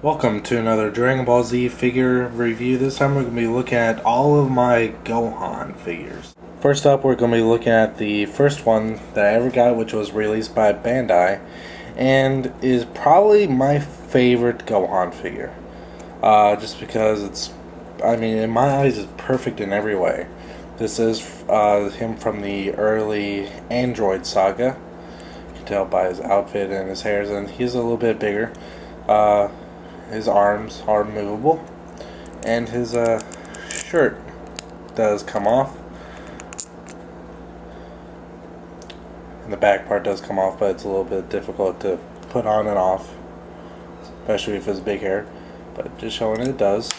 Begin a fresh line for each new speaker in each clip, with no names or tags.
Welcome to another Dragon Ball Z figure review. This time we're going to be looking at all of my Gohan figures. First up, we're going to be looking at the first one that I ever got, which was released by Bandai, and is probably my favorite Gohan figure. Just because it's, in my eyes, it's perfect in every way. This is him from the early Android Saga. You can tell by his outfit and his hairs, and he's a little bit bigger. His arms are movable, and his shirt does come off, and the back part does come off, but it's a little bit difficult to put on and off, especially if it's big hair, but just showing it does.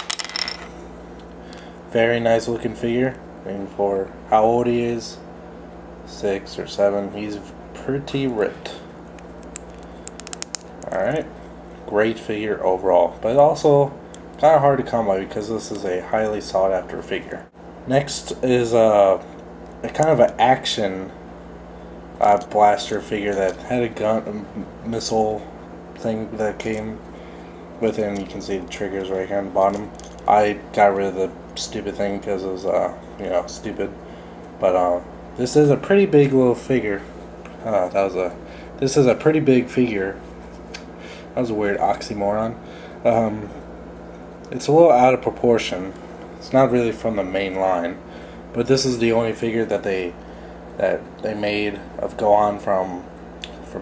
Very nice looking figure, and for how old he is, 6 or 7, he's pretty ripped. Alright. Great figure overall, but also kind of hard to come by because this is a highly sought after figure. Next is a kind of an action blaster figure that had a gun, missile thing that came with it, and you can see the triggers right here on the bottom. I got rid of the stupid thing because it was stupid, but this is a pretty big little figure. This is a pretty big figure. That was a weird oxymoron. It's a little out of proportion. It's not really from the main line, but this is the only figure that they made of Gohan from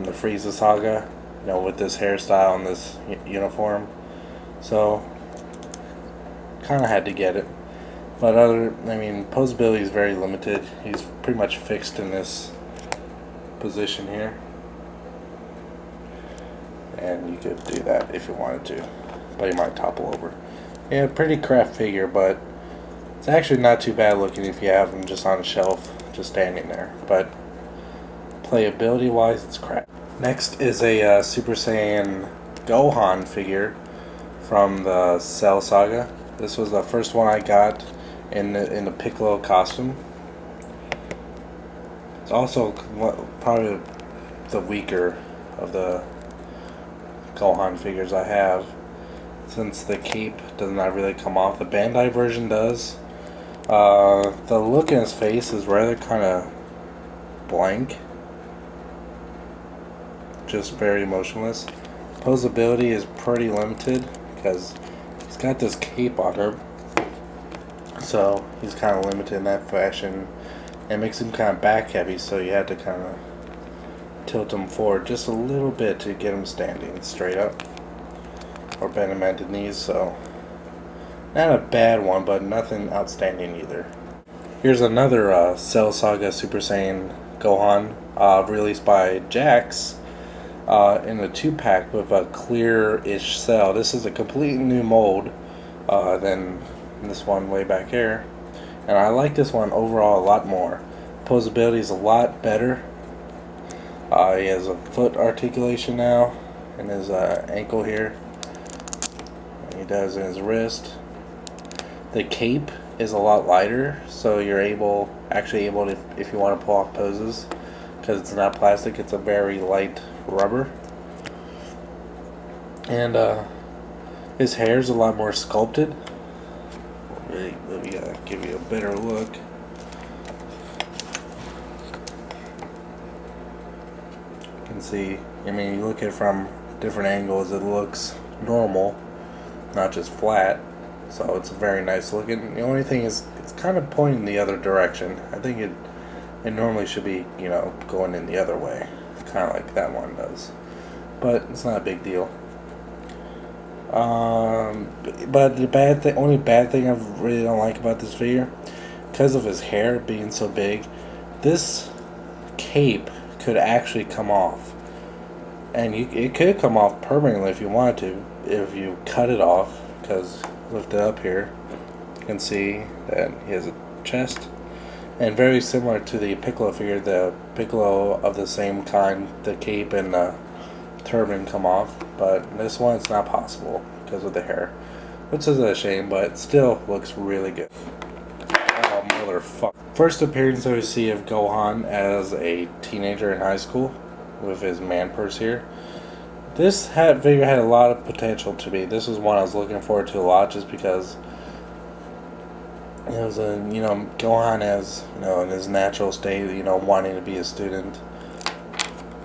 the Frieza Saga, with this hairstyle and this uniform. So kind of had to get it. But posability is very limited. He's pretty much fixed in this position here. And you could do that if you wanted to, but you might topple over. Yeah, pretty crap figure, but it's actually not too bad looking if you have him just on a shelf, just standing there. But playability wise, it's crap. Next is a Super Saiyan Gohan figure from the Cell Saga. This was the first one I got in the Piccolo costume. It's also probably the weaker of the Gohan figures I have, since the cape does not really come off. The Bandai version does. The look in his face is rather kind of blank, just very emotionless. Posability is pretty limited because he's got this cape on him, so he's kind of limited in that fashion. It makes him kind of back heavy, so you have to kind of tilt him forward just a little bit to get him standing straight up, or bend him at the knees. So not a bad one, but nothing outstanding either. Here's another Cell Saga Super Saiyan Gohan released by Jakks in a 2-pack with a clear-ish cell. This is a completely new mold than this one way back here, and I like this one overall a lot more. Posability is a lot better. He has a foot articulation now in his ankle here. And he does in his wrist. The cape is a lot lighter, so you're actually able to, if you want to pull off poses, because it's not plastic, it's a very light rubber. And his hair is a lot more sculpted. Really, let me give you a better look. See, you look at it from different angles, it looks normal, not just flat, so it's very nice looking. The only thing is it's kind of pointing the other direction. I think it normally should be going in the other way, kind of like that one does, but it's not a big deal. But the only bad thing I really don't like about this figure, because of his hair being so big, this cape could actually come off, and it could come off permanently if you wanted to, if you cut it off. Because lift it up here, you can see that he has a chest, and very similar to the Piccolo figure, the Piccolo of the same kind, the cape and the turban come off, but this one it's not possible because of the hair, which is a shame, but still looks really good. Oh, motherfucker. First appearance that we see of Gohan as a teenager in high school with his man purse here. This figure had a lot of potential to me. This was one I was looking forward to a lot, just because it was Gohan as in his natural state, wanting to be a student,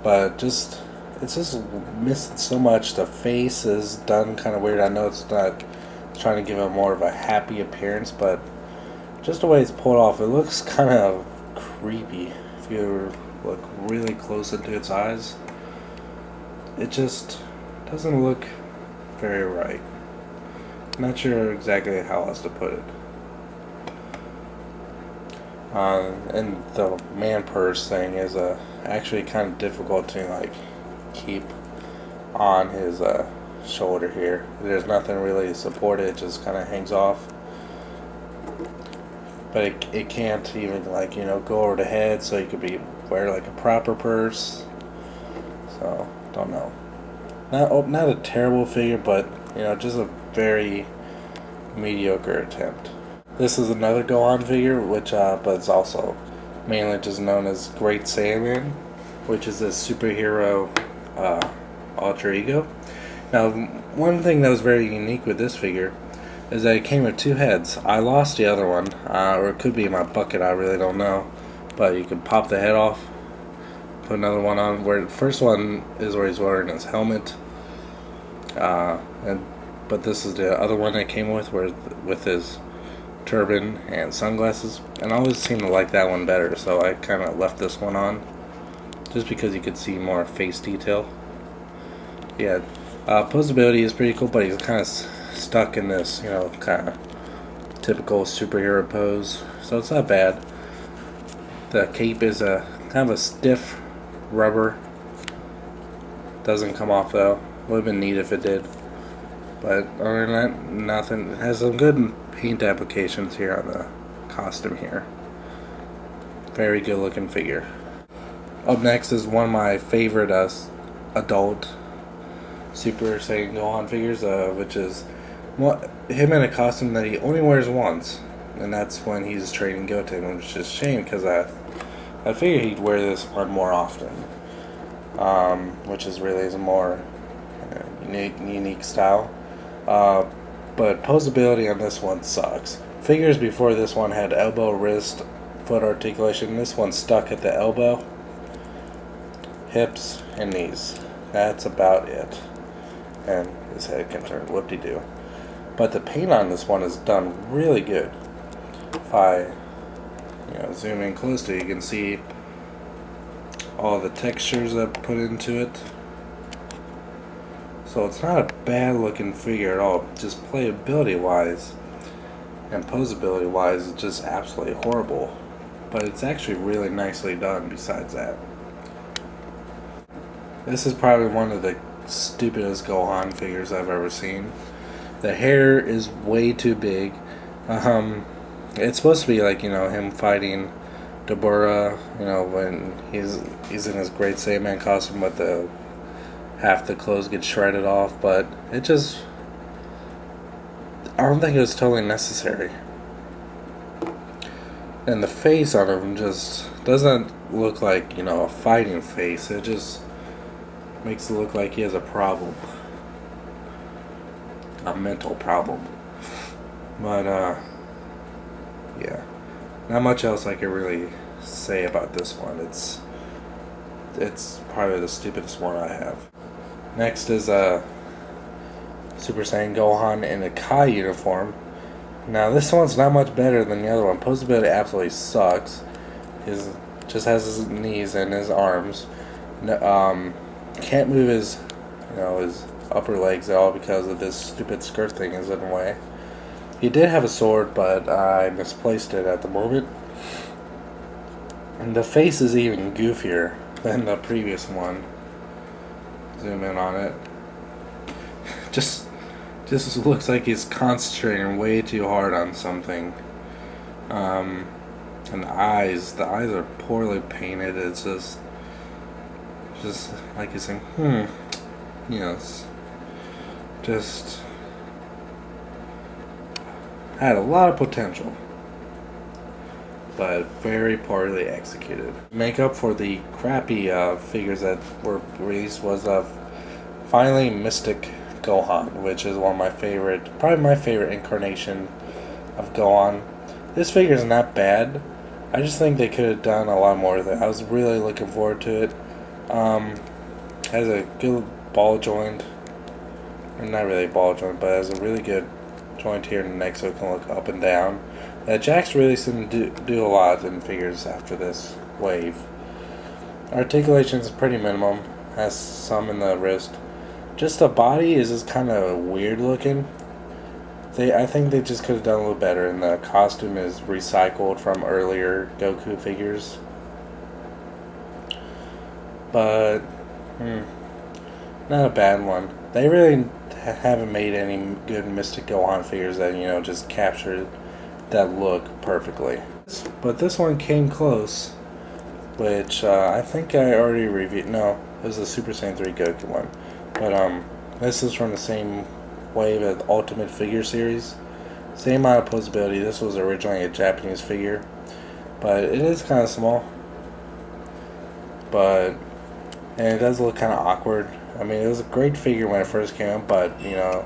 but it's just missing so much. The face is done kind of weird. I know it's not trying to give it more of a happy appearance, but just the way it's pulled off, it looks kind of creepy. If you look really close into its eyes, it just doesn't look very right. Not sure exactly how else to put it. And the man purse thing is actually kind of difficult to keep on his shoulder here. There's nothing really to support it; it just kind of hangs off. But it can't even go over the head, so you could wear a proper purse. So don't know. Not a terrible figure, but just a very mediocre attempt. This is another Gohan figure, but it's also mainly just known as Great Saiyaman, which is a superhero alter ego. Now, one thing that was very unique with this figure is that it came with two heads. I lost the other one, or it could be in my bucket, I really don't know. But you can pop the head off, put another one on. Where the first one is where he's wearing his helmet, but this is the other one that came with his turban and sunglasses. And I always seem to like that one better, so I kind of left this one on, just because you could see more face detail. Yeah, posability is pretty cool, but he's kind of stuck in this, kind of typical superhero pose, so it's not bad. The cape is a kind of a stiff rubber. Doesn't come off though. Would have been neat if it did. But other than that, nothing. It has some good paint applications here on the costume here. Very good looking figure. Up next is one of my favorite adult Super Saiyan Gohan figures, which is him in a costume that he only wears once, and that's when he's training Goten, which is a shame because I figured he'd wear this one more often, which is really a more unique style. But posability on this one sucks. Figures before this one had elbow, wrist, foot articulation. This one's stuck at the elbow, hips, and knees. That's about it. And his head can turn whoop-de-doo. But the paint on this one is done really good. If I zoom in closely, you can see all the textures I've put into it. So it's not a bad looking figure at all. Just playability wise and posability wise, it's just absolutely horrible. But it's actually really nicely done besides that. This is probably one of the stupidest Gohan figures I've ever seen. The hair is way too big. It's supposed to be him fighting Dabura, when he's in his Great Saiyaman costume, but half the clothes get shredded off, but I don't think it was totally necessary. And the face on him just doesn't look like, a fighting face. It just makes it look like he has a problem. A mental problem. But, yeah. Not much else I can really say about this one. It's probably the stupidest one I have. Next is Super Saiyan Gohan in a Kai uniform. Now this one's not much better than the other one. Posability absolutely sucks. Just has his knees and his arms. Can't move his upper legs at all because of this stupid skirt thing is in the way. He did have a sword, but I misplaced it at the moment. And the face is even goofier than the previous one. Zoom in on it. Just looks like he's concentrating way too hard on something. And the eyes are poorly painted. It's just like he's saying, yes. Just had a lot of potential, but very poorly executed. Make up for the crappy figures that were released was Finally, Mystic Gohan, which is one of my favorite, probably my favorite incarnation of Gohan. This figure is not bad. I just think they could have done a lot more with it. I was really looking forward to it. Has a good ball joint. Not really ball joint, but has a really good joint here in the neck so it can look up and down. Jakks really seemed to do a lot in figures after this wave. Articulation is pretty minimum. Has some in the wrist. Just the body is just kind of weird looking. I think they just could have done a little better, and the costume is recycled from earlier Goku figures. But, not a bad one. They really haven't made any good Mystic Gohan figures that, you know, just capture that look perfectly. But this one came close, which I think I already reviewed. No, it was the Super Saiyan 3 Goku one. But this is from the same wave of the Ultimate Figure series. Same amount of posability. This was originally a Japanese figure, but it is kind of small. And it does look kind of awkward. I mean, it was a great figure when it first came out, but you know,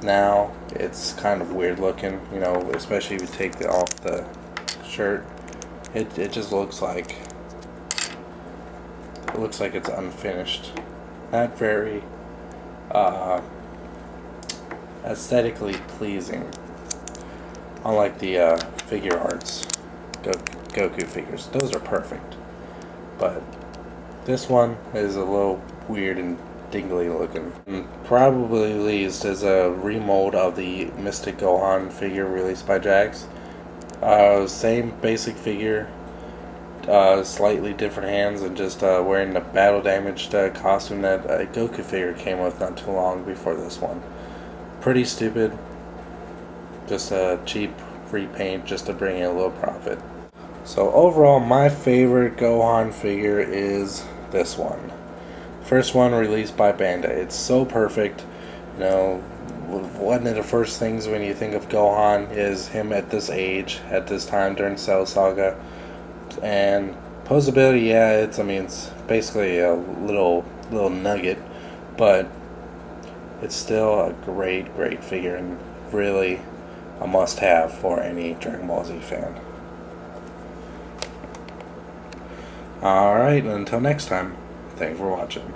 now it's kind of weird looking. You know, especially if you take off the shirt, it just looks like it's unfinished. Not very aesthetically pleasing. Unlike the figure arts Goku figures, those are perfect. But this one is a little weird and dingly looking. And probably released as a remold of the Mystic Gohan figure released by Jakks. Same basic figure, slightly different hands, and just wearing the battle damaged costume that a Goku figure came with not too long before this one. Pretty stupid. Just a cheap repaint just to bring in a little profit. So overall, my favorite Gohan figure is this one. First one released by Bandai. It's so perfect. You know, one of the first things when you think of Gohan is him at this age, at this time during Cell Saga. And posability, yeah, it's basically a little nugget, but it's still a great figure and really a must-have for any Dragon Ball Z fan. Alright, until next time, thanks for watching.